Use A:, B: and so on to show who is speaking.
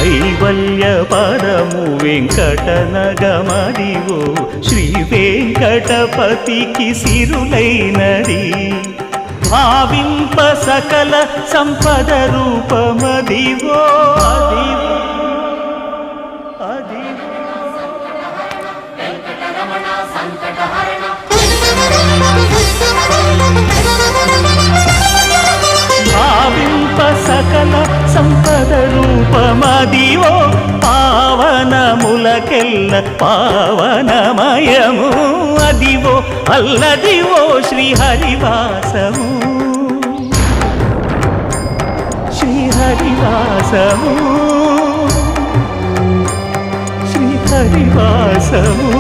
A: కైవల్య పదము వెంకటనగమదివో శ్రీ వెంకటపతికి సిరులైనది భావింప సకల సంపద రూపమదివో భావింప సకల సంపద రూపమదివో పావనములకెల్ల పావనమయము అదివో అల్లదివో శ్రీహరివాసము శ్రీహరివాసము శ్రీహరివాసము